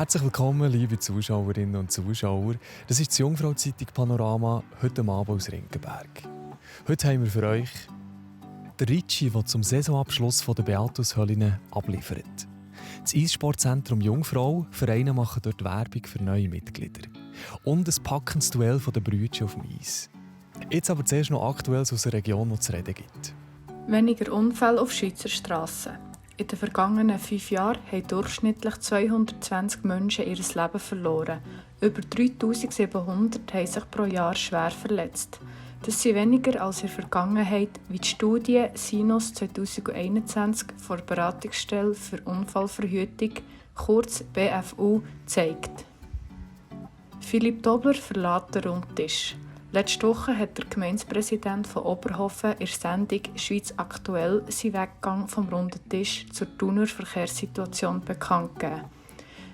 Herzlich willkommen, liebe Zuschauerinnen und Zuschauer. Das ist das Jungfrau-Zeitung Panorama, heute Abend aus Rinkenberg. Heute haben wir für euch den Ricci, der zum Saisonabschluss der Beatus-Hölline abliefert. Das Eissportzentrum Jungfrau, Vereine machen dort Werbung für neue Mitglieder. Und ein packendes Duell der Brüder auf dem Eis. Jetzt aber zuerst noch Aktuelles aus der Region, die zu reden gibt. Weniger Unfälle auf Schweizer Strassen. In den vergangenen 5 Jahren haben durchschnittlich 220 Menschen ihr Leben verloren. Über 3700 haben sich pro Jahr schwer verletzt. Das sind weniger als in der Vergangenheit, wie die Studie Sinus 2021 von der Beratungsstelle für Unfallverhütung, kurz BFU, zeigt. Philipp Dobler verlässt den Rundtisch. Letzte Woche hat der Gemeindepräsident von Oberhofen in der Sendung «Schweiz aktuell» seinen Weggang vom runden Tisch zur Thuner Verkehrssituation bekannt gegeben.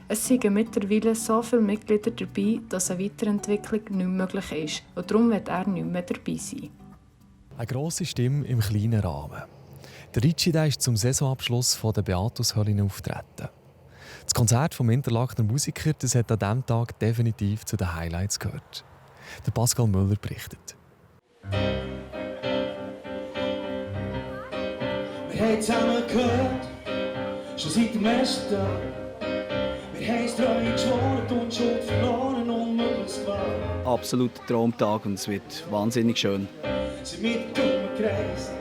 Es sind mittlerweile so viele Mitglieder dabei, dass eine Weiterentwicklung nicht mehr möglich ist. Und darum wird er nicht mehr dabei sein. Eine grosse Stimme im kleinen Rahmen. Der Ricci ist zum Saisonabschluss der Beatus-Hölline auftreten. Das Konzert vom Interlakener Musiker hat an diesem Tag definitiv zu den Highlights gehört. Der Pascal Müller berichtet. Wir haben zusammen gehört, schon seit dem ersten Tag. Wir haben es treu geschworen und schon verloren, unmöglich war. Absoluter Traumtag und es wird wahnsinnig schön. Wir sind mit dem gereist.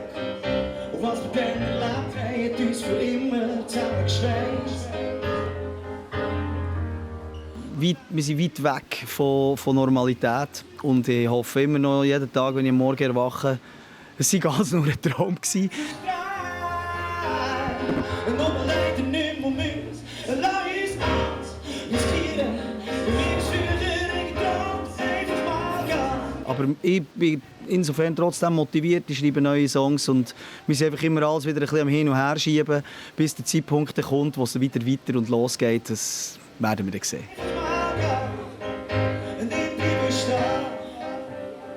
Und was wir dann erlebt haben, hat uns für immer zusammengeschweißt. Wir sind weit weg von Normalität und ich hoffe immer noch jeden Tag, wenn ich am Morgen erwache, es war ganz nur ein Traum. Und ob wir leider nicht mehr müssen, lass uns alles riskieren. Bei mir ist früher geträumt, einfach mal gehen. Aber ich bin insofern trotzdem motiviert, ich schreibe neue Songs und wir sind einfach immer alles wieder ein bisschen am Hin und Her schieben, bis der Zeitpunkt kommt, wo es wieder weiter und losgeht. Das werden wir dann sehen.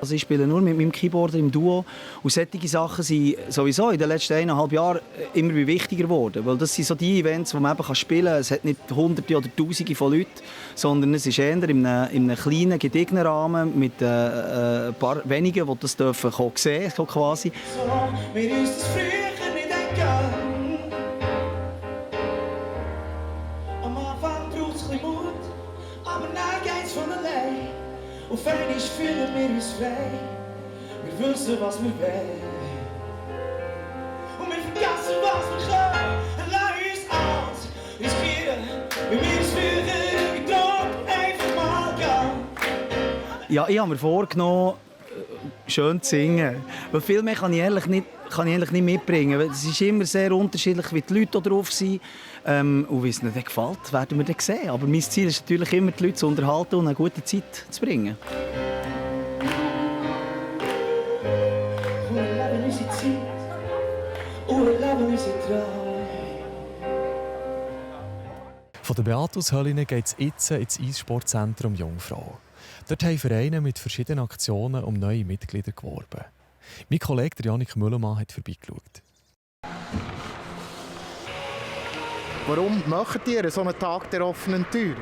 Also ich spiele nur mit meinem Keyboarder im Duo und solche Sachen sind sowieso in den letzten 1,5 Jahren immer wichtiger geworden, weil das sind so die Events, wo man eben spielen kann. Es hat nicht Hunderte oder Tausende von Leuten, sondern es ist eher in einem kleinen, gediegenen Rahmen mit ein paar wenigen, die das sehen dürfen, so quasi. So, mir ist es früher nicht entgangen. Am Anfang braucht es ein bisschen Mut, aber dann geht's von allein. Auf einmal fühlen wir uns frei. Wir wissen, was wir wollen. Und wir vergessen, was wir können. Lass uns alles riskieren. Wie wir es früher geträumt, einfach mal gehen. Ja, ich habe mir vorgenommen, schön zu singen. Weil viel mehr kann ich eigentlich nicht mitbringen. Es ist immer sehr unterschiedlich, wie die Leute da drauf sind. Und wie es ihnen gefällt, werden wir dann sehen. Aber mein Ziel ist natürlich immer, die Leute zu unterhalten und eine gute Zeit zu bringen. Wir leben unsere Zeit und wir leben unsere Träume. Von der Beatus-Hölline geht es jetzt ins Eissportzentrum Jungfrau. Dort haben Vereine mit verschiedenen Aktionen um neue Mitglieder geworben. Mein Kollege Janik Müllermann hat vorbeigeschaut. Warum macht ihr so einen Tag der offenen Tür?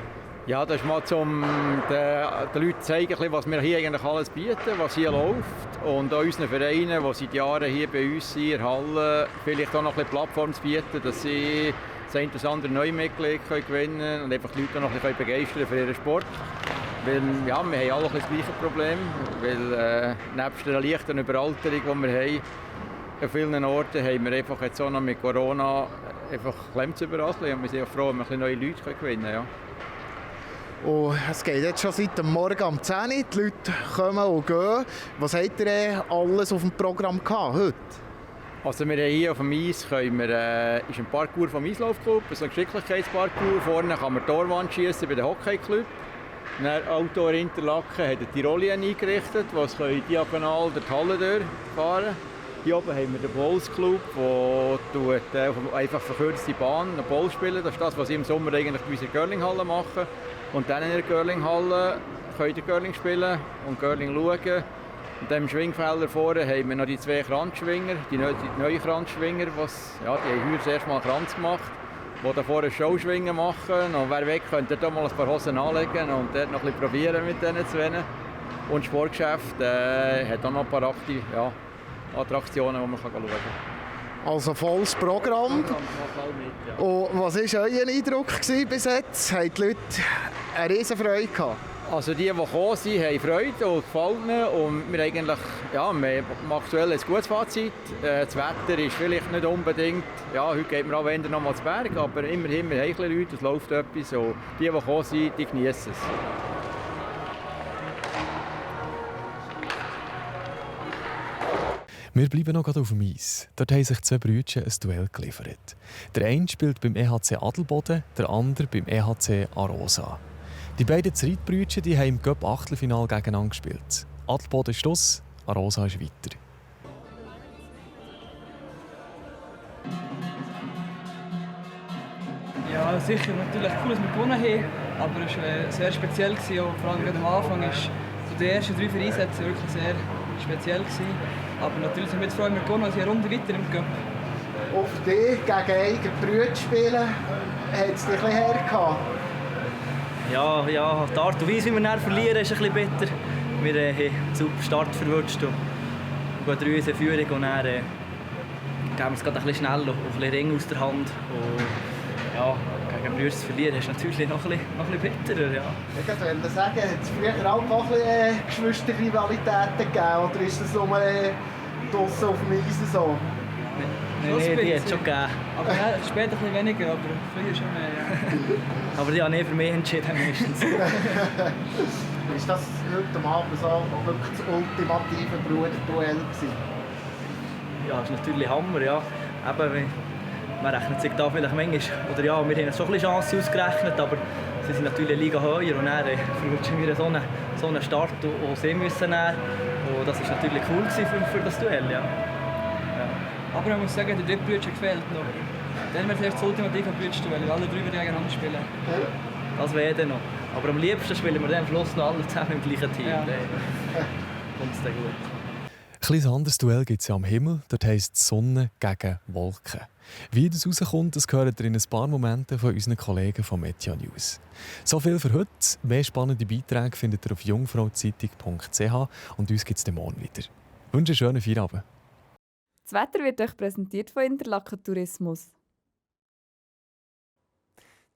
Ja, das ist mal um den Leuten zu zeigen, was wir hier eigentlich alles bieten, was hier läuft. Und auch unseren Vereinen, die seit Jahren hier bei uns sind, in der Halle, vielleicht auch noch eine Plattform zu bieten, dass sie das ein oder andere neue Mitglied gewinnen können und einfach die Leute noch ein bisschen begeistern für ihren Sport. Weil, ja, wir haben alle das gleiche Problem, weil nebst der leichten Überalterung, die wir haben, an vielen Orten haben wir einfach jetzt auch noch mit Corona einfach klemmt es überall. Und wir sind auch froh, wenn wir neue Leute gewinnen können. Ja. Und es geht jetzt schon seit dem Morgen um 10 Uhr. Die Leute kommen und gehen. Was habt ihr alles auf dem Programm gehabt heute? Also wir haben hier auf dem Eis ist ein Parkour vom Eislaufclub, so ein Geschicklichkeitsparkour. Vorne kann man Torwand schießen bei den Hockeyclub. Dann Outdoor Interlaken hat eine Tirolien eingerichtet, wo sie diagonal durch die Halle durchfahren können. Hier oben haben wir den Bowls-Club, der auf einfach verkürzte Bahn einen Bowl spielen. Das ist das, was sie im Sommer eigentlich bei unserer Curlinghalle machen. Und dann in der Curlinghalle können sie Curling spielen und Curling schauen. Und im Schwingfelder vorne haben wir noch die 2 Kranzschwinger, die neuen Kranzschwinger, die haben heute das erste Mal Kranz gemacht. die da vorne Showschwingen machen. Und wer weg könnte dort mal ein paar Hosen anlegen und dort noch ein bisschen probieren mit diesen zwei. Und das Sportgeschäft hat auch noch ein paar Attraktionen, die man schauen kann. Also volles Programm. Und was war euer Eindruck bis jetzt? Haben die Leute eine riesen Freude gehabt? Also die gekommen sind, haben Freude und gefallen ihnen. Und wir haben aktuell ein gutes Fazit. Das Wetter ist vielleicht nicht unbedingt, heute geht man auch wieder noch mal zu Berg, aber immerhin, wir haben ein bisschen Leute, es läuft etwas. Und die gekommen sind, die genießen es. Wir bleiben noch auf dem Eis. Dort haben sich zwei Brüder ein Duell geliefert. Der eine spielt beim EHC Adelboden, der andere beim EHC Arosa. Die beiden Zeitbrüder haben im Cup-Achtelfinale gegeneinander gespielt. Adelboden ist aus, Arosa ist weiter. Ja, sicher, natürlich cool, dass wir gewonnen haben, aber es war sehr speziell. Auch vor allem am Anfang war die ersten 3 Einsätze wirklich sehr speziell. Aber natürlich sind wir jetzt froh, dass wir gewonnen haben, und sind eine Runde weiter im Cup. Auf dich gegen eigene Brüder spielen, hat es dich ein bisschen hergehabt? Ja, die Art und Weise, wie wir dann verlieren, ist ein bisschen bitter. Wir haben zu Start verwurscht und gehen 3 in Führung und dann geben wir es gerade ein bisschen schnell und ein bisschen Ring aus der Hand. Und, gegen Brüder zu verlieren ist natürlich noch ein bisschen bitterer. Ja. Ich wollte sagen, hat es früher auch noch ein bisschen Geschwisterrivalitäten gegeben oder ist das nur draussen auf dem Eis so? Nein, die hat es schon gegeben. Aber später ein bisschen weniger, aber früher schon mehr. Ja. Aber die haben nicht für mich entschieden meistens. Ist das heute Abend so wirklich das ultimative Bruderduell gewesen? Ja, das ist natürlich Hammer, ja. Eben, man rechnet sich da vielleicht manchmal, oder ja, wir haben schon ein bisschen Chancen ausgerechnet, aber sie sind natürlich eine Liga höher und dann verwünschen wir so einen Start, den sie müssen nehmen. Und das war natürlich cool für das Duell, ja. Aber man muss sagen, der dritte Bruder gefällt noch. Dann wäre es das ultimative Bruderduell, weil alle 3 gegeneinander spielen. Das wäre dann noch. Aber am liebsten spielen wir dann am Schluss noch alle zusammen im gleichen Team. Ja. Kommt es dann gut. Ein kleines anderes Duell gibt es ja am Himmel, dort heisst es Sonne gegen Wolken. Wie das rauskommt, das hört ihr in ein paar Momenten von unseren Kollegen von Media News. So viel für heute. Mehr spannende Beiträge findet ihr auf jungfrauzeitung.ch und uns gibt es dann morgen wieder. Ich wünsche einen schönen Feierabend. Das Wetter wird euch präsentiert von Interlaken Tourismus.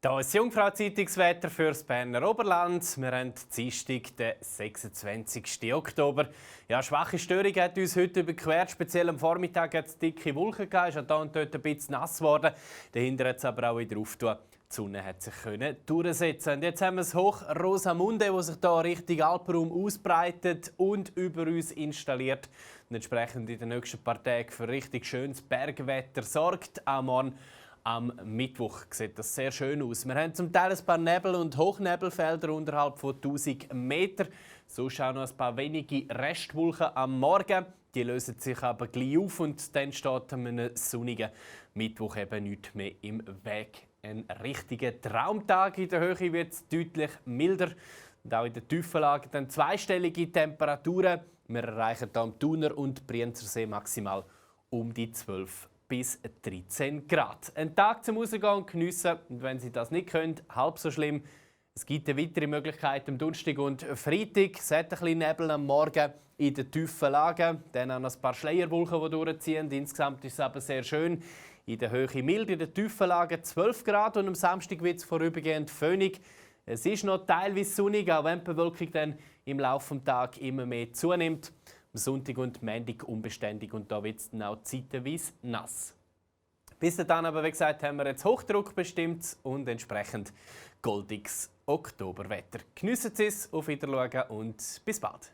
Hier ist das Jungfrau-Zeitungswetter für das Berner Oberland. Wir haben Dienstag, den 26. Oktober. Ja, schwache Störung hat uns heute überquert. Speziell am Vormittag hat es dicke Wolken gegeben. Es ist da und dort ein bisschen nass geworden. Dahinter hat es aber auch wieder aufgetan. Die Sonne hat sich durchsetzen. Und jetzt haben wir das Hoch Rosamunde, das sich hier Richtung Alpenraum ausbreitet und über uns installiert. Und entsprechend in den nächsten paar Tagen für richtig schönes Bergwetter sorgt. Auch morgen am Mittwoch sieht das sehr schön aus. Wir haben zum Teil ein paar Nebel- und Hochnebelfelder unterhalb von 1000 Meter. So schauen noch ein paar wenige Restwolken am Morgen. Die lösen sich aber gleich auf und dann steht an einem sonnigen Mittwoch eben nichts mehr im Weg. Ein richtiger Traumtag. In der Höhe wird es deutlich milder. Und auch in den Tiefenlagen dann zweistellige Temperaturen. Wir erreichen hier am Thuner und Brienzersee maximal um die 12 bis 13 Grad. Ein Tag zum Rausgehen und geniessen. Und wenn Sie das nicht können, halb so schlimm. Es gibt eine weitere Möglichkeit am Donnerstag und Freitag. Es hat ein bisschen Nebel am Morgen in den tiefen Lagen. Dann auch noch ein paar Schleierwolken, die durchziehen. Insgesamt ist es aber sehr schön. In der Höhe mild, in den tiefen Lagen 12 Grad und am Samstag wird es vorübergehend föhnig. Es ist noch teilweise sonnig, auch wenn die Bewölkung dann im Laufe des Tages immer mehr zunimmt. Am Sonntag und Montag unbeständig und da wird es dann auch zeitweise nass. Bis dann aber, wie gesagt, haben wir jetzt Hochdruck bestimmt und entsprechend goldiges Oktoberwetter. Geniessen Sie es, auf Wiedersehen und bis bald.